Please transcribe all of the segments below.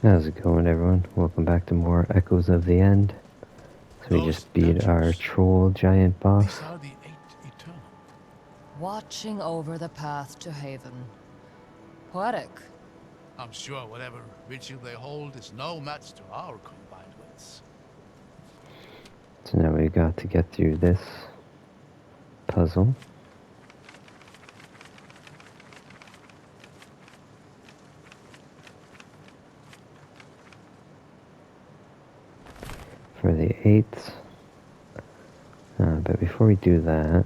How's it going, everyone? Welcome back to more Echoes of the End. So we just beat our troll giant boss. These are the 8 Eternal. Watching over the path to Haven. Poetic. I'm sure whatever ritual they hold is no match to our combined wits. So now we got to get through this puzzle. For the 8th. But before we do that,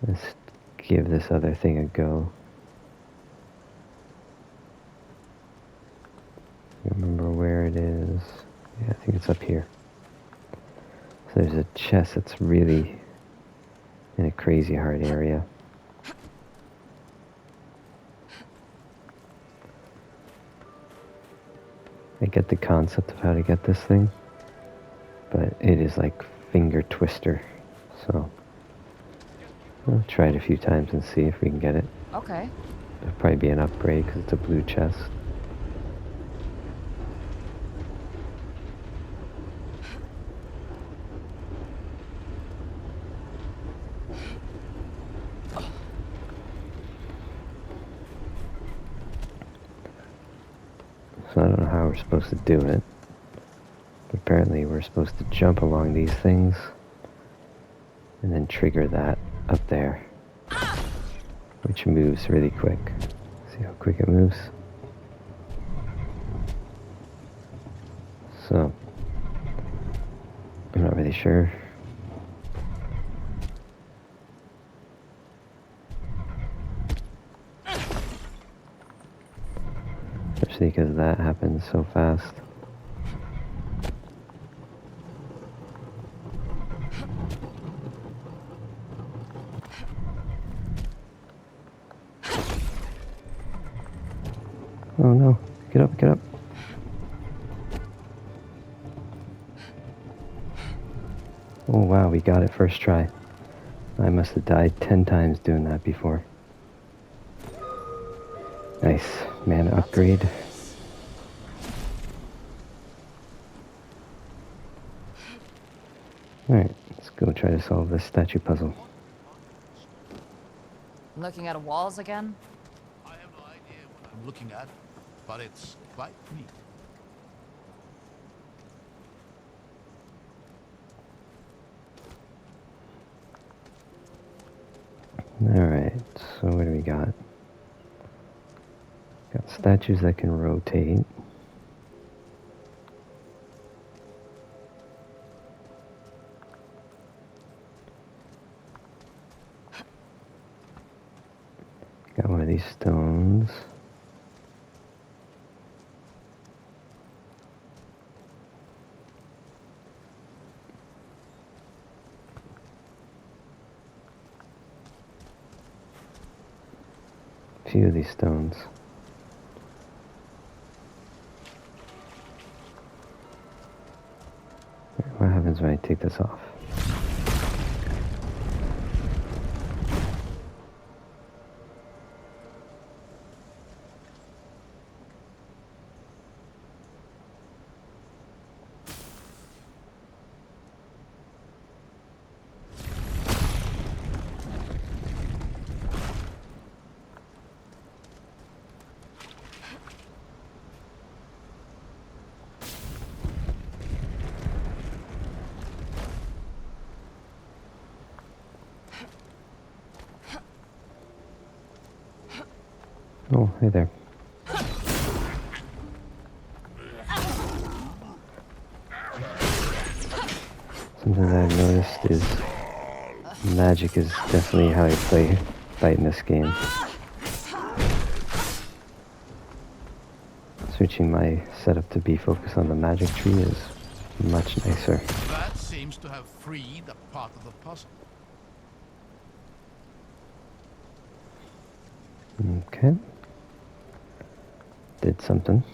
let's give this other thing a go. Remember where it is? Yeah, I think it's up here. So there's a chest that's really in a crazy hard area. I get the concept of how to get this thing, but it is like finger twister. So I'll try it a few times and see if we can get it. Okay. It'll probably be an upgrade because it's a blue chest. So I don't know how we're supposed to do it. But apparently we're supposed to jump along these things and then trigger that up there, which moves really quick. See how quick it moves? So, I'm not really sure. Especially because that happens so fast. Oh no, get up, get up. Oh wow, we got it first try. I must have died 10 times doing that before. Nice, mana upgrade. Alright, let's go try to solve this statue puzzle. Looking at walls again? I have no idea what I'm looking at, but it's quite neat. Alright, so what do we got? Got statues that can rotate. Got one of these stones. A few of these stones. What happens when I take this off? Oh, hey there. Something that I've noticed is magic is definitely how you fight in this game. Switching my setup to be focused on the magic tree is much nicer. That seems to have freed a part of the puzzle. Okay. Did something.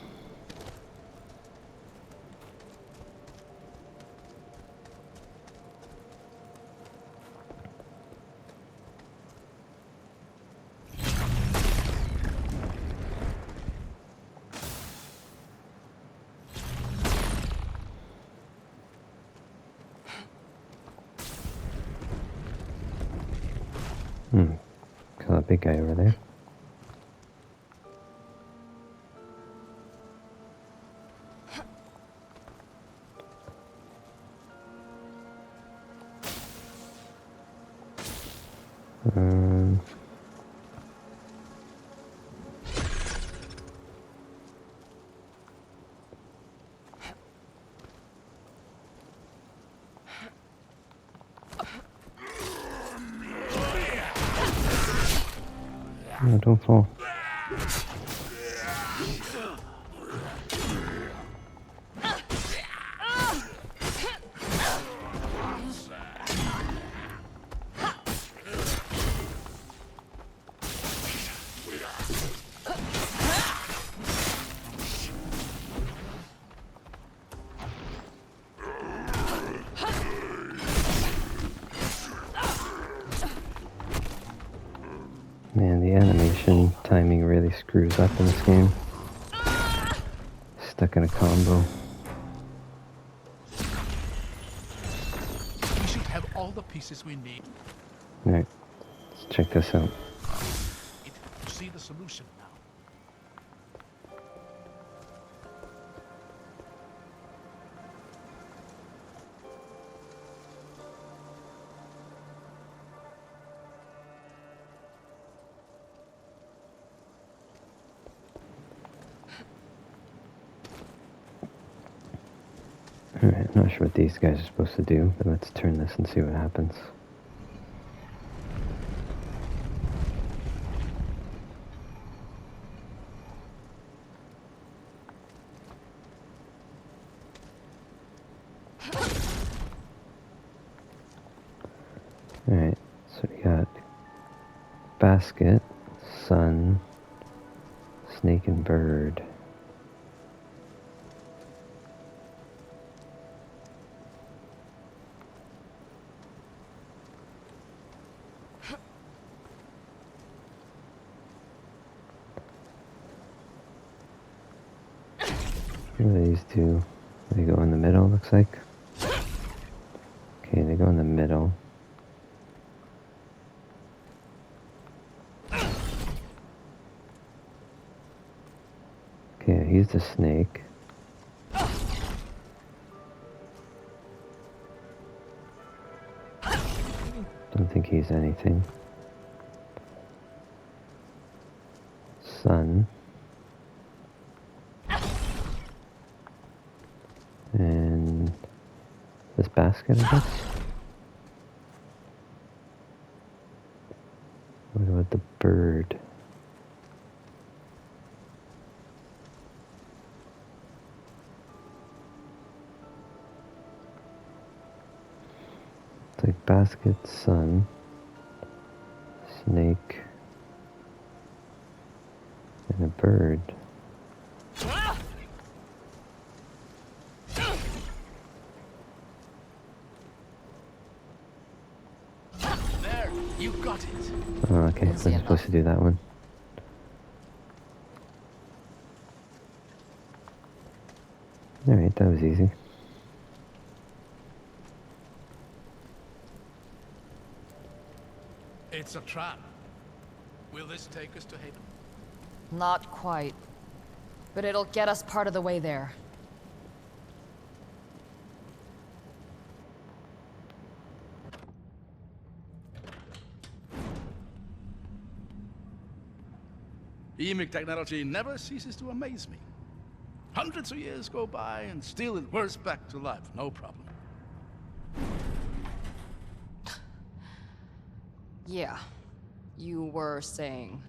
Kill that big guy over there. Um, no, don't fall. Man, the animation timing really screws up in this game. Stuck in a combo. We should have all the pieces we need Alright, let's check this out. to see the solution now. Alright, not sure what these guys are supposed to do, but let's turn this and see what happens. Alright, so we got basket, sun, snake, and bird. What do these do? They go in the middle, looks like. Okay, they go in the middle. Okay, he's the snake. Don't think he's anything. Sun. And this basket, I guess? What about the bird? It's like basket, sun, snake, and a bird. There, you got it. Oh, okay, Easy I'm supposed to do that one. Alright, that was easy. It's a trap. Will this take us to Haven? Not quite. But it'll get us part of the way there. Emic technology never ceases to amaze me. Hundreds of years go by and still it whirs back to life, no problem. Yeah. You were saying.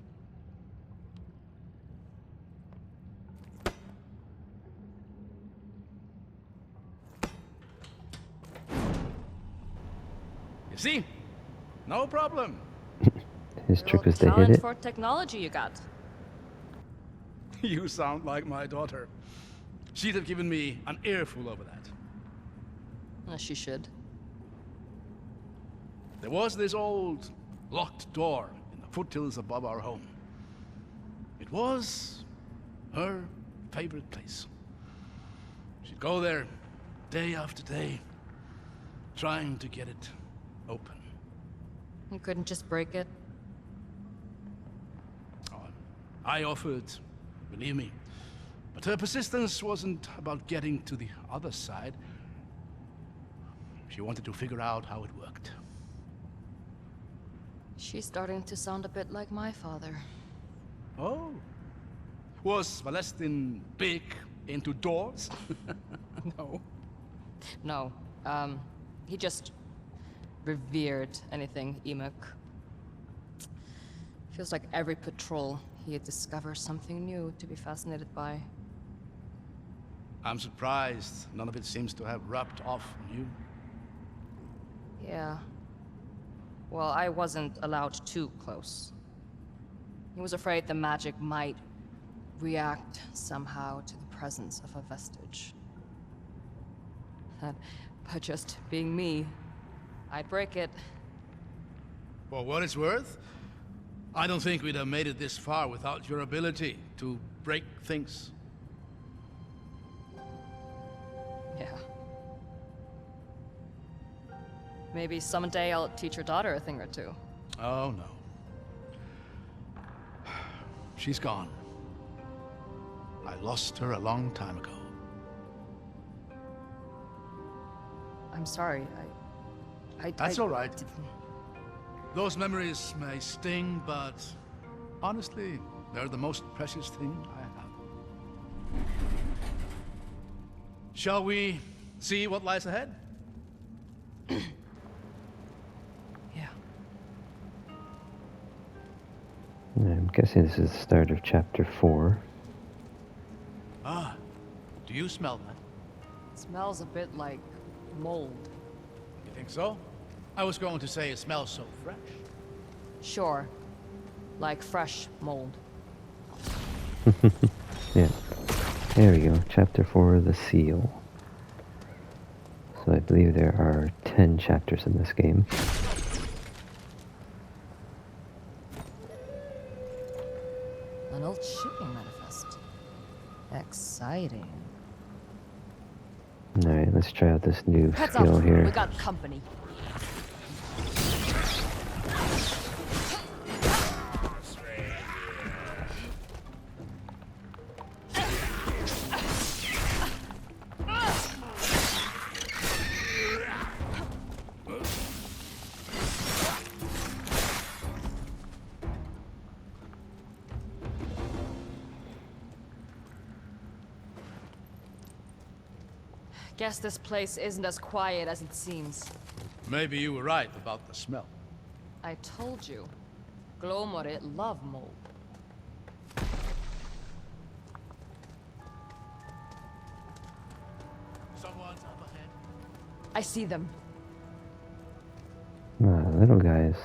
You see? No problem. His trick Real was to hit talent it. for technology you got. You sound like my daughter. She'd have given me an earful over that. As she should. There was this old locked door in the foothills above our home. It was her favorite place. She'd go there day after day, trying to get it open. You couldn't just break it? I offered, believe me. But her persistence wasn't about getting to the other side. She wanted to figure out how it worked. She's starting to sound a bit like my father. Oh. Was Valestin big into doors? No. No, he just revered anything Emok. Feels like every patrol he'd discover something new to be fascinated by. I'm surprised none of it seems to have rubbed off on you. Yeah. Well, I wasn't allowed too close. He was afraid the magic might react somehow to the presence of a vestige. But just being me, I'd break it. For what it's worth, I don't think we'd have made it this far without your ability to break things. Yeah. Maybe someday I'll teach your daughter a thing or two. Oh, no. She's gone. I lost her a long time ago. I'm sorry, That's all right. Those memories may sting, but honestly, they're the most precious thing I have. Shall we see what lies ahead? Yeah. I'm guessing this is the start of chapter 4. Ah, do you smell that? It smells a bit like mold. You think so? I was going to say it smells so fresh. Sure. Like fresh mold. Yeah. There we go. Chapter 4, The Seal. So I believe there are 10 chapters in this game. An old shipping manifest. Exciting. Alright, let's try out this new Heads skill up, here. we got company. Guess this place isn't as quiet as it seems. Maybe you were right about the smell. I told you. Glomore love mold. Someone's up ahead. I see them. Little guys.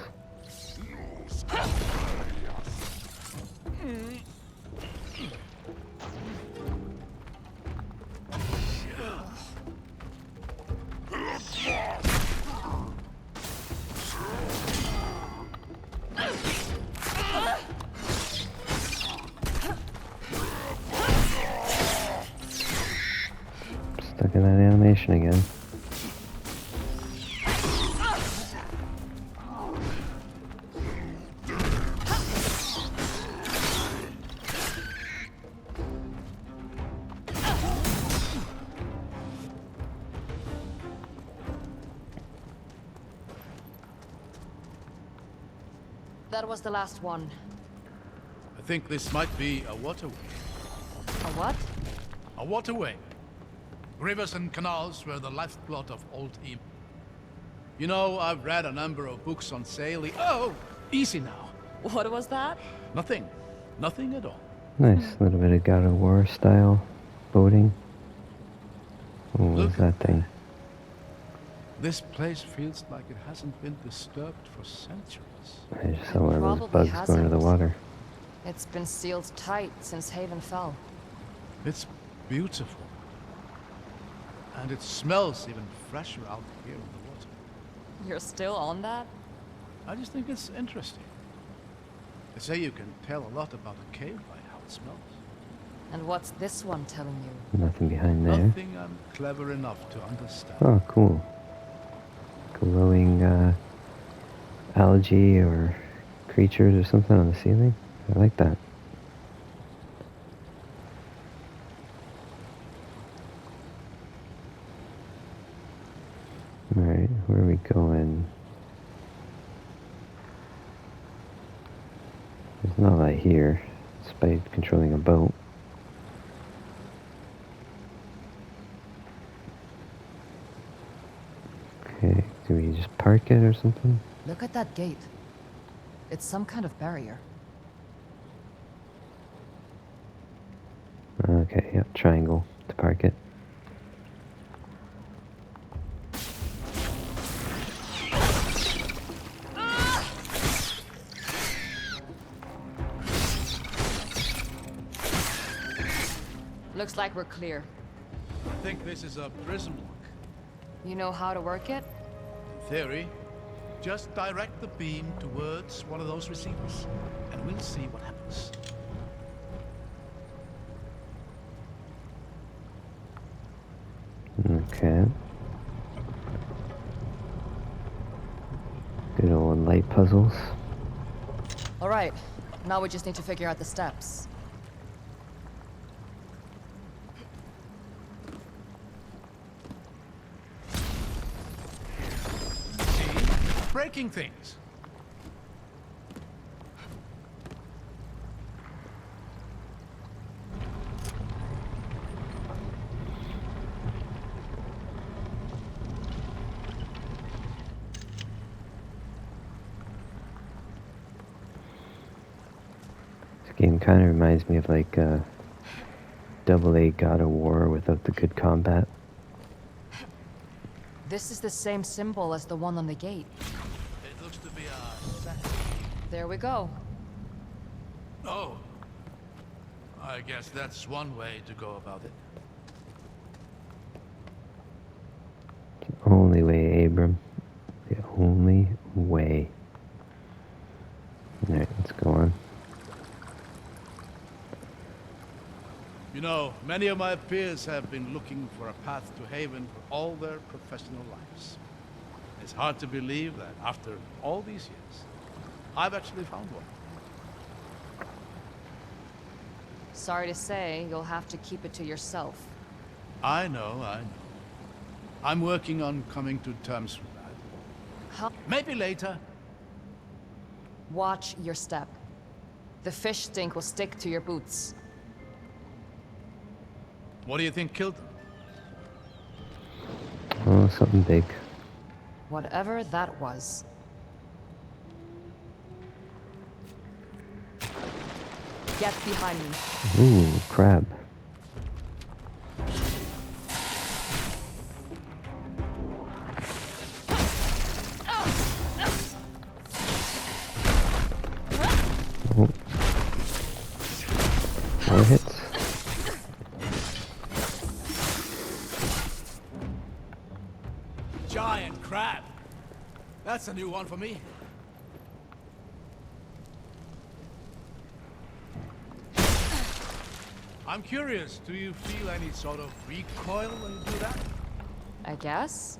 Stuck in that animation again. That was the last one. I think this might be a waterway. A what? A waterway. Rivers and canals were the lifeblood of old Em. You know, I've read a number of books on sailing. Oh, easy now. What was that? Nothing. Nothing at all. Nice, little bit of God of War style boating. What was Look. that thing? This place feels like it hasn't been disturbed for centuries. I just saw one of those Probably bugs going to the hasn't. water. It's been sealed tight since Haven fell. It's beautiful. And it smells even fresher out here in the water. You're still on that? I just think it's interesting. They say you can tell a lot about a cave by how it smells. And what's this one telling you? Nothing behind there. Nothing I'm clever enough to understand. Oh, cool. Glowing algae or creatures or something on the ceiling. I like that. There's not a lot here, despite controlling a boat. Okay, do we just park it or something? Look at that gate. It's some kind of barrier. Okay, yep, triangle to park it. Looks like we're clear. I think this is a prism lock. You know how to work it? In theory, just direct the beam towards one of those receivers, and we'll see what happens. Okay. Good old light puzzles. All right. Now we just need to figure out the steps. See? Breaking things. This game kind of reminds me of like AA God of War without the good combat. This is the same symbol as the one on the gate. It looks to be a set. There we go. Oh. I guess that's one way to go about it. The only way, Abram. The only way. Alright, let's go on. You know, many of my peers have been looking for a path to Haven for all their professional lives. It's hard to believe that after all these years, I've actually found one. Sorry to say, you'll have to keep it to yourself. I know. I'm working on coming to terms with that. How? Maybe later. Watch your step. The fish stink will stick to your boots. What do you think killed them? Oh, something big. Whatever that was. Get behind me. Ooh, crab. Oh. More hits. Giant crab. That's a new one for me. I'm curious, do you feel any sort of recoil when you do that? I guess.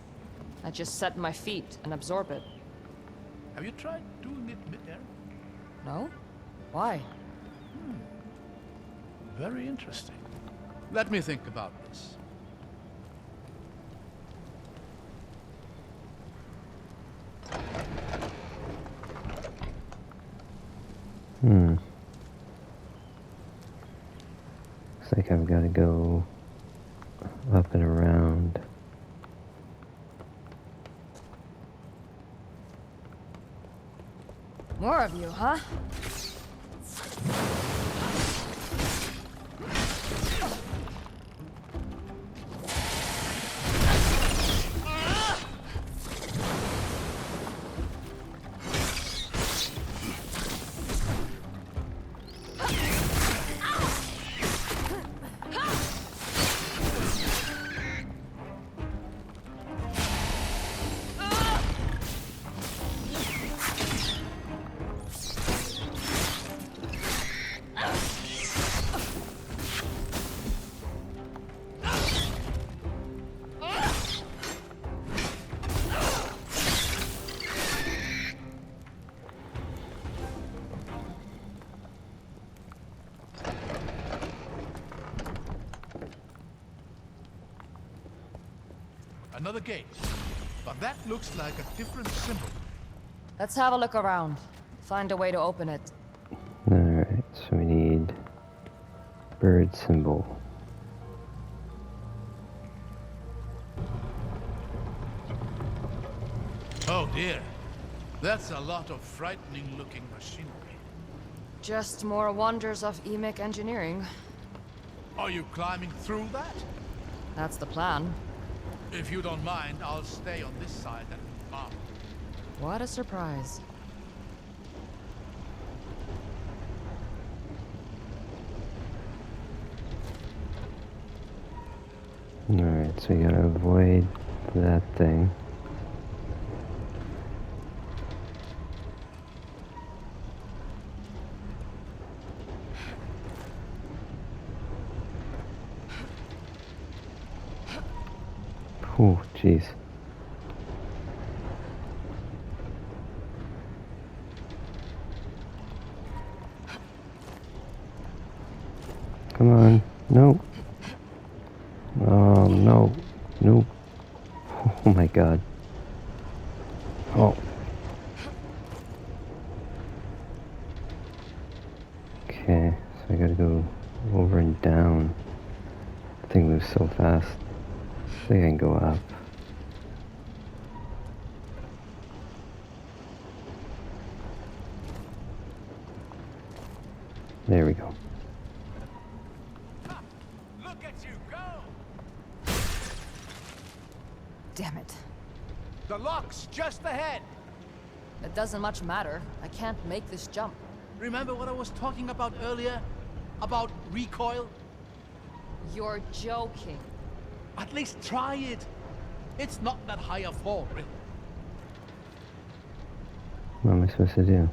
I just set my feet and absorb it. Have you tried doing it mid-air? No? Why? Very interesting. Let me think about this. Looks like I've got to go up and around. More of you, huh? Another gate. But that looks like a different symbol. Let's have a look around. Find a way to open it. Alright. So we need bird symbol. Oh dear. That's a lot of frightening looking machinery. Just more wonders of EMIC engineering. Are you climbing through that? That's the plan. If you don't mind, I'll stay on this side and mom. What a surprise. Alright, so we gotta avoid that thing. Oh, jeez. Come on. No. Oh, no. Nope. Oh my god. Oh. Okay, so I gotta go over and down. The thing moves so fast. I think I can go up. There we go. Look at you go! Damn it. The lock's just ahead. It doesn't much matter. I can't make this jump. Remember what I was talking about earlier? About recoil? You're joking. At least try it. It's not that high a fall, really. What am I supposed to do?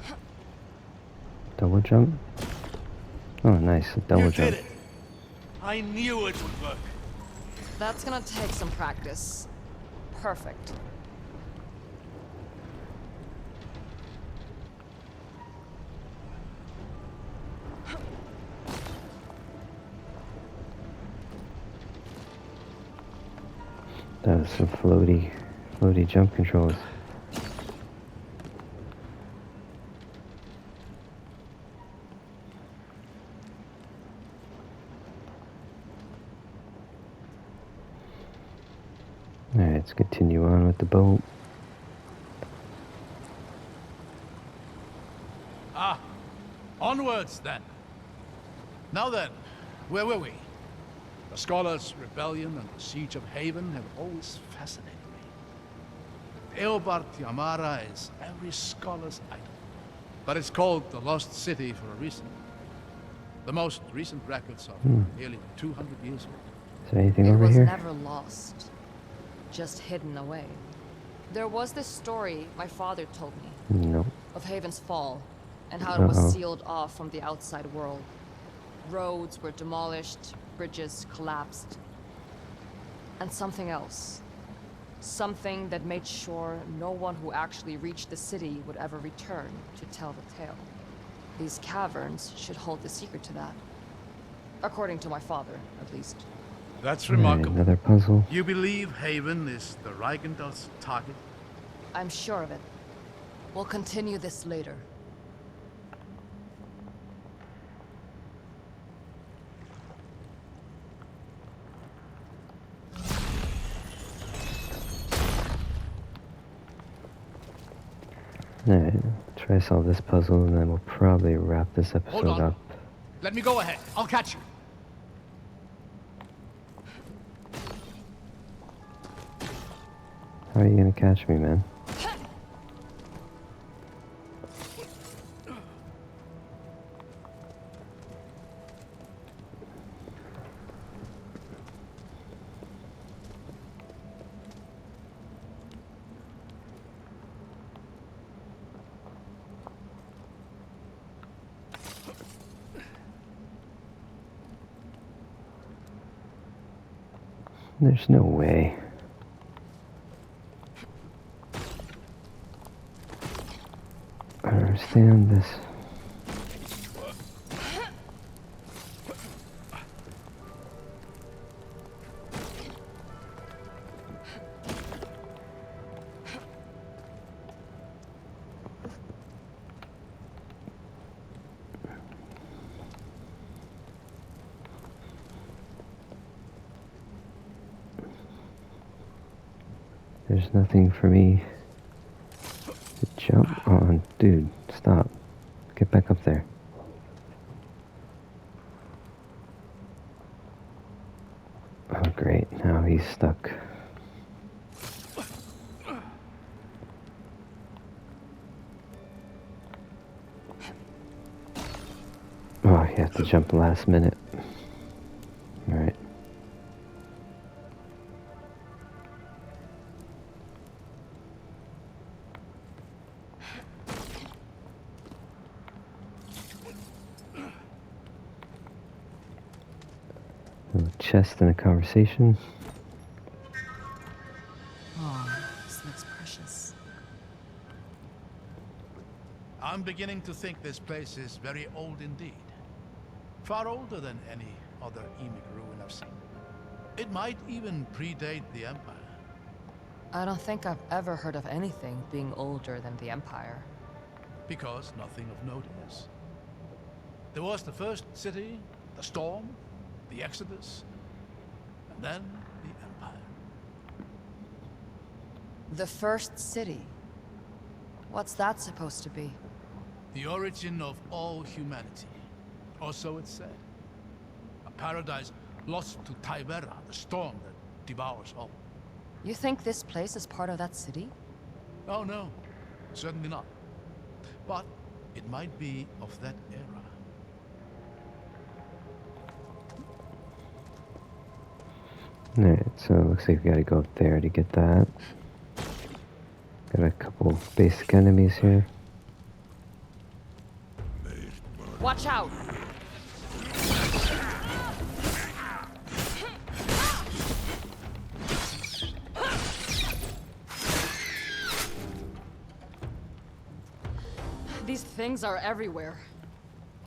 Double jump? Oh, nice. A double You jump. did it. I knew it would work. That's gonna take some practice. Perfect. That was some floaty jump controls. Alright, let's continue on with the boat. Ah, onwards then. Now then, where were we? The Scholars' Rebellion and the Siege of Haven have always fascinated me. Eobard Yamara is every scholar's idol. But it's called the Lost City for a reason. The most recent records are nearly 200 years old. Is there anything It over was here? never lost. Just hidden away. There was this story my father told me No. of Haven's fall and how it was Uh-oh. sealed off from the outside world. Roads were demolished, bridges collapsed. And something else. Something that made sure no one who actually reached the city would ever return to tell the tale. These caverns should hold the secret to that. According to my father, at least. That's Alright, remarkable. another puzzle. You believe Haven is the Reichental's target? I'm sure of it. We'll continue this later. Alright, try to solve this puzzle and then we'll probably wrap this Hold episode on. up. Let me go ahead. I'll catch you. How are you gonna catch me, man? There's no way. I don't understand this. There's nothing for me to jump on. Dude, stop. Get back up there. Oh, great. Now he's stuck. Oh, you have to jump last minute. Alright. A little chest and a conversation. Oh, this looks precious. I'm beginning to think this place is very old indeed. Far older than any other Emic ruin I've seen. It might even predate the Empire. I don't think I've ever heard of anything being older than the Empire. Because nothing of note is. There was the first city, the storm, the Exodus, and then the Empire. The first city? What's that supposed to be? The origin of all humanity. Or so it's said. A paradise lost to Tibera, the storm that devours all. You think this place is part of that city? Oh no, certainly not. But it might be of that era. Alright, so it looks like we gotta go up there to get that. Got a couple basic enemies here. Watch out! These things are everywhere.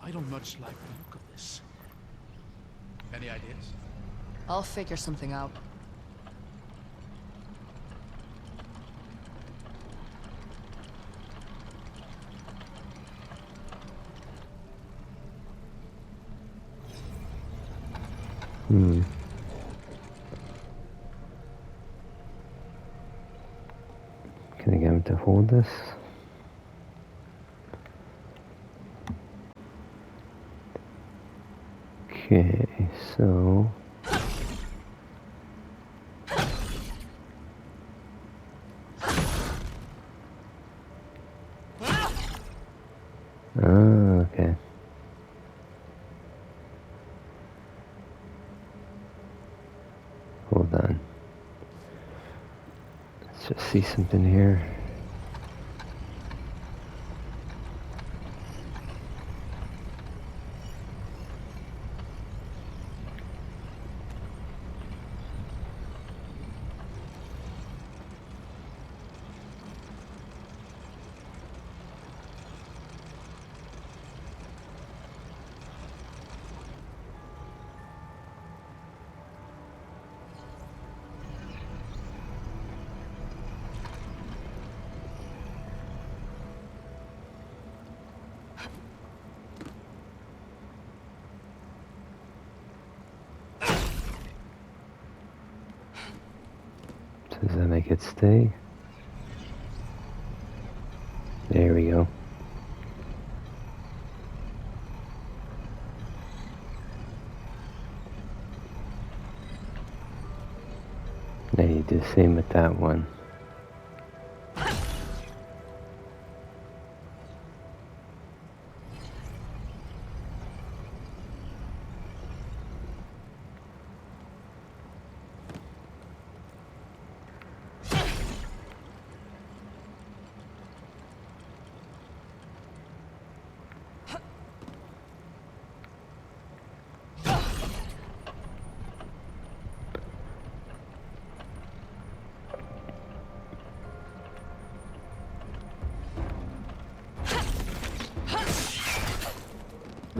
I don't much like the look of this. Any ideas? I'll figure something out. Can I get him to hold this? Okay, so... Oh, okay. Hold on. Let's just see something here. Does that make it stay? There we go. Now you do the same with that one.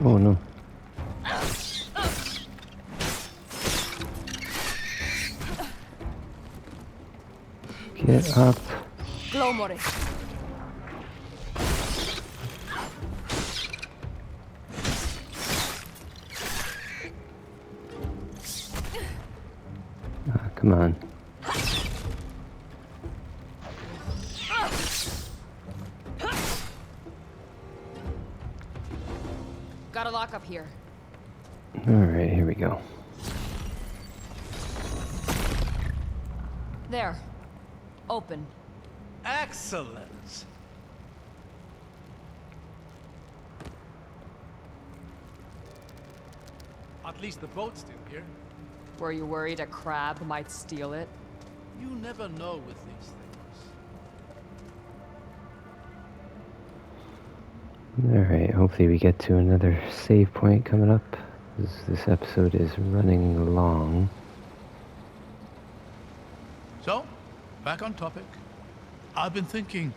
Oh no. Get up. Glomore. Come on. up here. Alright, here we go. There. Open. Excellent. At least the boat's still here. Were you worried a crab might steal it? You never know with these things. Alright, hopefully we get to another save point coming up. This episode is running long. So, back on topic. I've been thinking,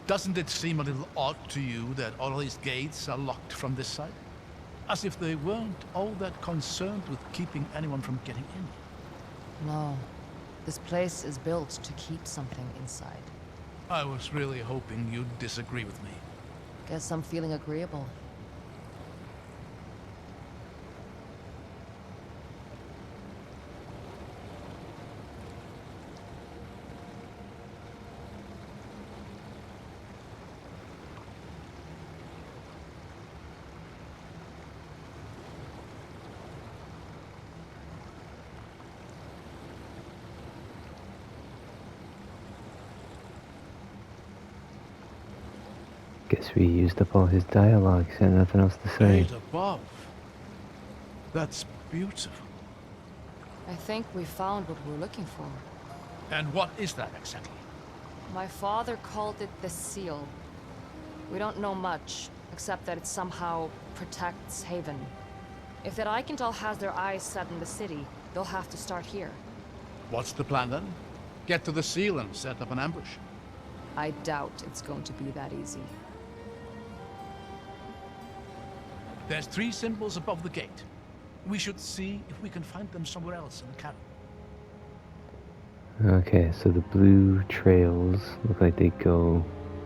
doesn't it seem a little odd to you that all these gates are locked from this side? As if they weren't all that concerned with keeping anyone from getting in. No. This place is built to keep something inside. I was really hoping you'd disagree with me. Guess I'm feeling agreeable. Guess we used up all his dialogue. He's got nothing else to say. Gate above. That's beautiful. I think we found what we're looking for. And what is that exactly? My father called it the seal. We don't know much, except that it somehow protects Haven. If that Eichenthal has their eyes set on the city, they'll have to start here. What's the plan then? Get to the seal and set up an ambush. I doubt it's going to be that easy. There's 3 symbols above the gate. We should see if we can find them somewhere else in the cabin. Okay, so the blue trails look like they go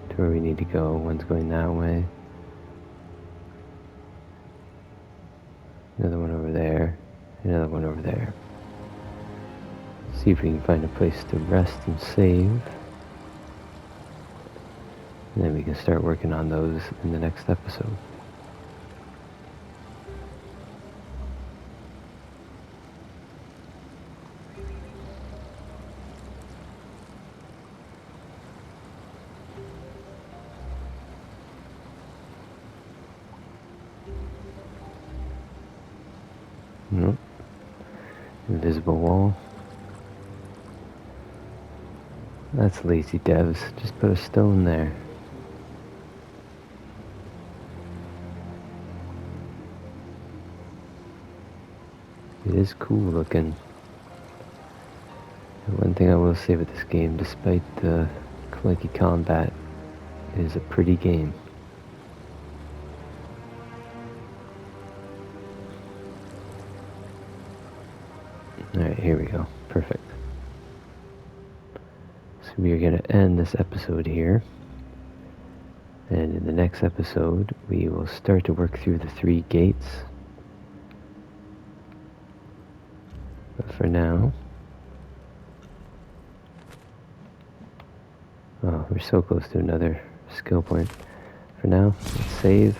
to where we need to go. One's going that way. Another one over there. Another one over there. See if we can find a place to rest and save. And then we can start working on those in the next episode. Nope. Invisible wall. That's lazy devs. Just put a stone there. It is cool looking. And one thing I will say with this game, despite the clunky combat, it is a pretty game. Alright, here we go. Perfect. So we are going to end this episode here. And in the next episode, we will start to work through the 3 gates. But for now... Oh, we're so close to another skill point. For now, let's save.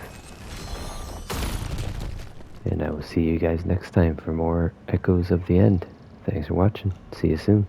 And I will see you guys next time for more Echoes of the End. Thanks for watching. See you soon.